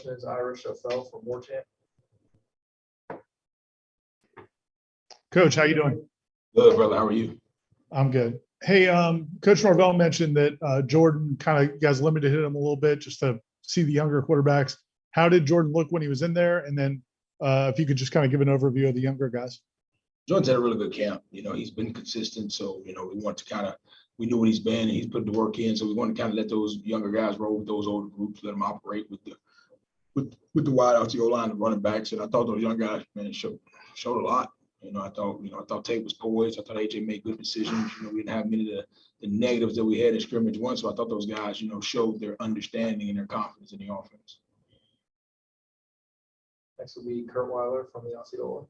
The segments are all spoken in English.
question is Ira Schoffel from Warchant. Coach, how you doing? Good, brother. How are you? I'm good. Hey, Coach Norvell mentioned that Jordan kind of, you guys limited him a little bit just to see the younger quarterbacks. How did Jordan look when he was in there? And then if you could just kind of give an overview of the younger guys. Jordan's had a really good camp. He's been consistent. So, we want to we knew what he's been and he's put the work in. So we want to kind of let those younger guys roll with those older groups, let them operate with the wide out, the O-line, the running backs. And I thought those young guys, man, showed a lot. I thought Tate was poised. I thought AJ made good decisions. We didn't have many of the negatives that we had in scrimmage one. So I thought those guys, showed their understanding and their confidence in the offense. Next will be Kurt Weiler from the Osceola.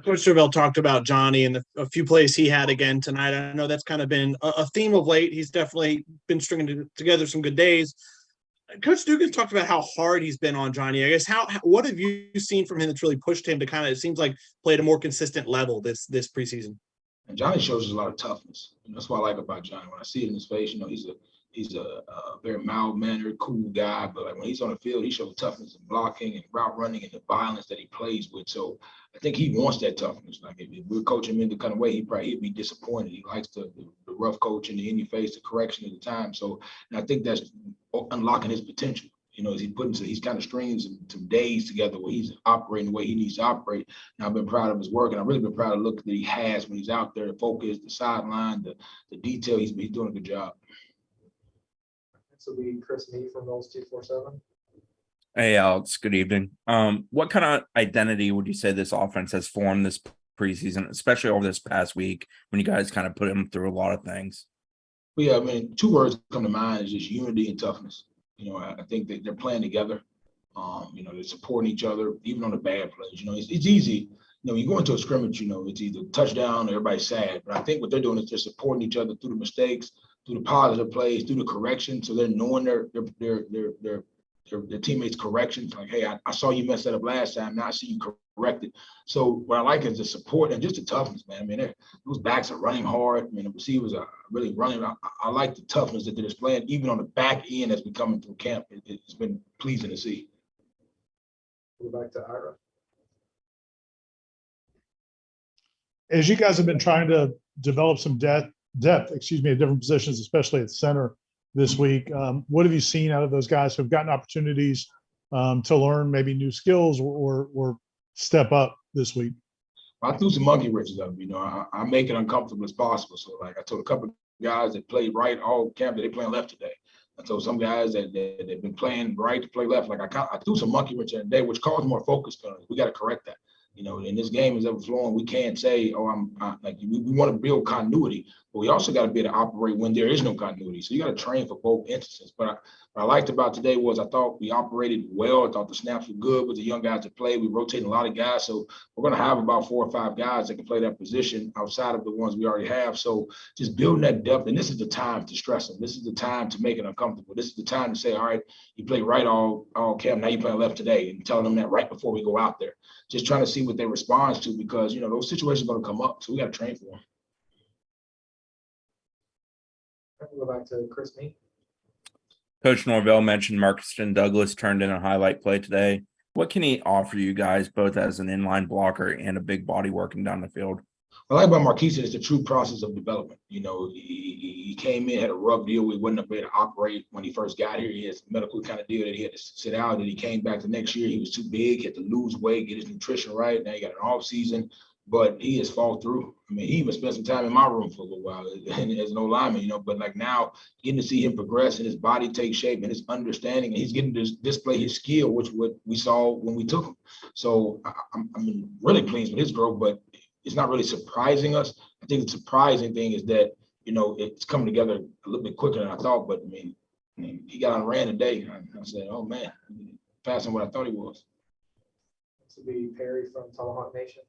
Coach Norvell talked about Johnny and a few plays he had again tonight. I know that's kind of been a theme of late. He's definitely been stringing together some good days. Coach Dugan talked about how hard he's been on Johnny. I guess what have you seen from him that's really pushed him to kind of, it seems like, play at a more consistent level this preseason? And Johnny shows us a lot of toughness. That's what I like about Johnny. When I see it in his face, he's a very mild-mannered, cool guy. But when he's on the field, he shows toughness and blocking and route running and the violence that he plays with. So I think he wants that toughness. Like if we're coaching him in the kind of way, he'd be disappointed. He likes the rough coaching, the in your face, the correction at the time. So and I think that's unlocking his potential. As he's kind of strings some days together where he's operating the way he needs to operate. And I've been proud of his work, and I've really been proud of the look that he has when he's out there, the focus, the sideline, the detail. He's doing a good job. This will be Chris Nee from Noles 247. Hey, Alex. Good evening. What kind of identity would you say this offense has formed this preseason, especially over this past week when you guys kind of put them through a lot of things? Well, yeah, I mean, two words come to mind is just unity and toughness. I think that they're playing together. They're supporting each other, even on the bad plays. It's easy. You go into a scrimmage, it's either touchdown or everybody's sad. But I think what they're doing is they're supporting each other through the mistakes, through the positive plays, through the correction. So they're knowing their teammates' corrections. Like, hey, I saw you mess that up last time. Now I see you correct it. So what I like is the support and just the toughness, man. I mean, those backs are running hard. I mean, the receivers are really running. I like the toughness that they're displaying, even on the back end as we come through camp. It's been pleasing to see. Go back to Ira. As you guys have been trying to develop some depth, at different positions, especially at center this week, what have you seen out of those guys who have gotten opportunities to learn maybe new skills or step up this week? I threw some monkey wrenches up. I make it uncomfortable as possible. So, like, I told a couple of guys that played right all camp that they playing left today. I told some guys that they've been playing right to play left. Like, I threw some monkey wrenches today, which caused more focus. We got to correct that. In this game is ever flowing, we can't say, we want to build continuity, but we also got to be able to operate when there is no continuity. So you got to train for both instances. But what I liked about today was I thought we operated well. I thought the snaps were good with the young guys that play. We rotated a lot of guys. So we're going to have about 4 or 5 guys that can play that position outside of the ones we already have. So just building that depth. And this is the time to stress them. This is the time to make it uncomfortable. This is the time to say, all right, you play right all camp. Now you play left today, and telling them that right before we go out there. Just trying to see what they respond to, because those situations are going to come up, so we got to train for them. We'll go back to Chris Nee. Coach Norvell mentioned Marquis Douglas turned in a highlight play today. What can he offer you guys, both as an inline blocker and a big body working down the field? What I like about Marquis is the true process of development. He came in, had a rough deal. We wasn't able to operate when he first got here. He had a medical kind of deal that he had to sit out. And he came back the next year. He was too big, he had to lose weight, get his nutrition right. Now he got an off season, but he has fought through. I mean, he even spent some time in my room for a little while as an old lineman, but like now getting to see him progress and his body take shape and his understanding, and he's getting to display his skill, which what we saw when we took him. So I'm really pleased with his growth, but it's not really surprising us. I think the surprising thing is that, it's coming together a little bit quicker than I thought. But I mean he got on and ran today. I said, oh man, faster than what I thought he was. This will be Perry from Tomahawk Nation.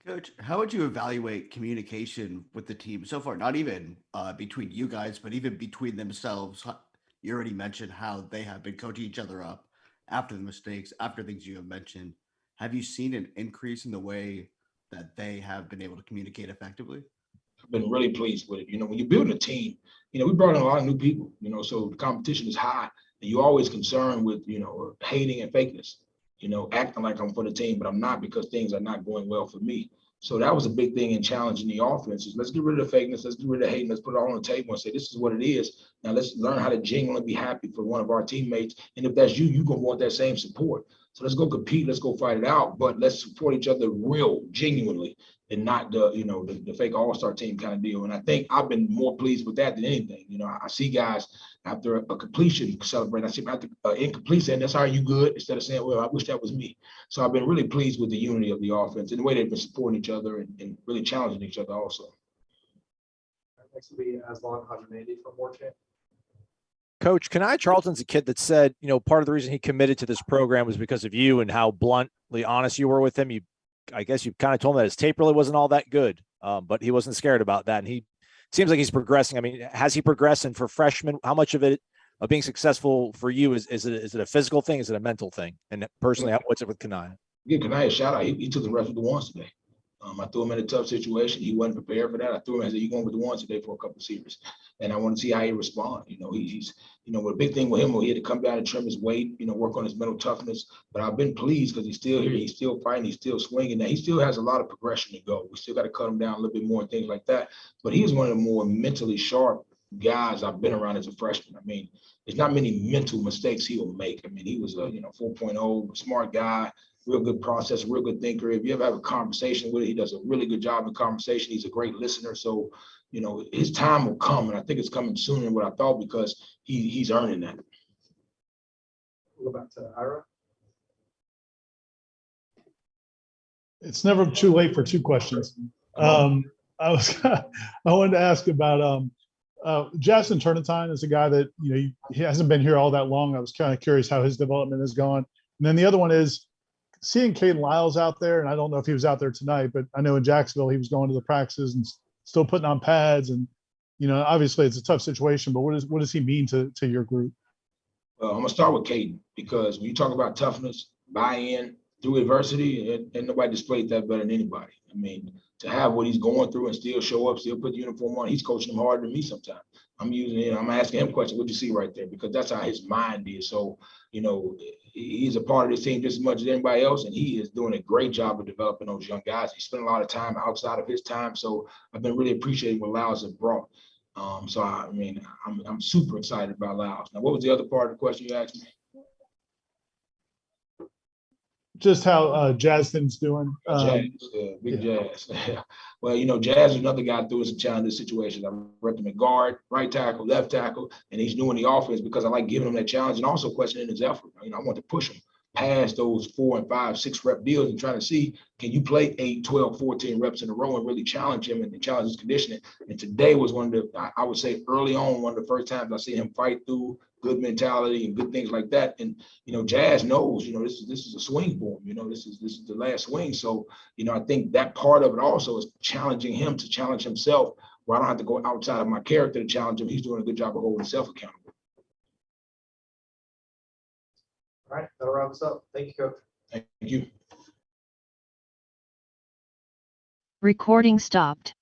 Coach, how would you evaluate communication with the team so far? Not even between you guys, but even between themselves. You already mentioned how they have been coaching each other up after the mistakes, after things you have mentioned. Have you seen an increase in the way that they have been able to communicate effectively? I've been really pleased with it. When you're building a team, we brought in a lot of new people, so the competition is high. And you're always concerned with, hating and fakeness, acting like I'm for the team, but I'm not because things are not going well for me. So that was a big thing in challenging the offense is let's get rid of the fakeness, let's get rid of the hating, let's put it all on the table and say, this is what it is. Now let's learn how to genuinely be happy for one of our teammates. And if that's you, you're going to want that same support. So let's go compete, let's go fight it out, but let's support each other real, genuinely, and not the fake all-star team kind of deal. And I think I've been more pleased with that than anything. I see guys after a completion celebrate. I see after incomplete saying, that's how you good, instead of saying, well, I wish that was me. So I've been really pleased with the unity of the offense and the way they've been supporting each other and really challenging each other also. Next will be Aslan Hajimandi from Warchant. Coach, Kanai Charlton's a kid that said, part of the reason he committed to this program was because of you and how bluntly honest you were with him. I guess you kind of told him that his tape really wasn't all that good, but he wasn't scared about that. And he seems like he's progressing. I mean, has he progressed? And for freshmen, how much of it, of being successful for you, is it a physical thing? Is it a mental thing? And personally, what's it with Kanai? Give Kanai a shout out. He took the reps with the ones today. I threw him in a tough situation. He wasn't prepared for that. I threw him and said, you're going with the ones today for a couple of series. And I want to see how he responds. He's a big thing with him, he had to come down and trim his weight, work on his mental toughness. But I've been pleased because he's still here. He's still fighting. He's still swinging. Now, he still has a lot of progression to go. We still got to cut him down a little bit more and things like that. But he's one of the more mentally sharp guys I've been around as a freshman. I mean, there's not many mental mistakes he will make. I mean, he was a 4.0 smart guy. Real good process, real good thinker. If you ever have a conversation with him, he does a really good job in conversation. He's a great listener. So, his time will come, and I think it's coming sooner than what I thought because he's earning that. We'll go back to Ira. It's never too late for two questions. I wanted to ask about Jackson Turnitin is a guy that, he hasn't been here all that long. I was kind of curious how his development has gone. And then the other one is seeing Caden Lyles out there, and I don't know if he was out there tonight, but I know in Jacksonville he was going to the practices and still putting on pads. And, obviously it's a tough situation, but what does he mean to your group? Well, I'm going to start with Caden because when you talk about toughness, buy-in through adversity, and nobody displayed that better than anybody. I mean, to have what he's going through and still show up, still put the uniform on, he's coaching them harder than me sometimes. I'm asking him questions, what'd you see right there? Because that's how his mind is. So, he's a part of this team just as much as anybody else, and he is doing a great job of developing those young guys. He spent a lot of time outside of his time, so I've been really appreciating what Lyles has brought. So, I'm super excited about Lyles. Now, what was the other part of the question you asked me? Just how Jason's doing. Jazz, big Jazz. Well, Jazz is another guy through some challenging situations. I repped him at guard, right tackle, left tackle, and he's doing the offense because I like giving him that challenge and also questioning his effort. I want to push him past those 4 and 5, 6 rep deals and trying to see, can you play 8, 12, 14 reps in a row and really challenge him and challenge his conditioning. And today was one of the, I would say early on, one of the first times I see him fight through good mentality and good things like that. And, Jazz knows, this is a swing for him, this is the last swing. So, I think that part of it also is challenging him to challenge himself, where I don't have to go outside of my character to challenge him. He's doing a good job of holding himself accountable. All right, that'll wrap us up. Thank you, Coach. Thank you. Recording stopped.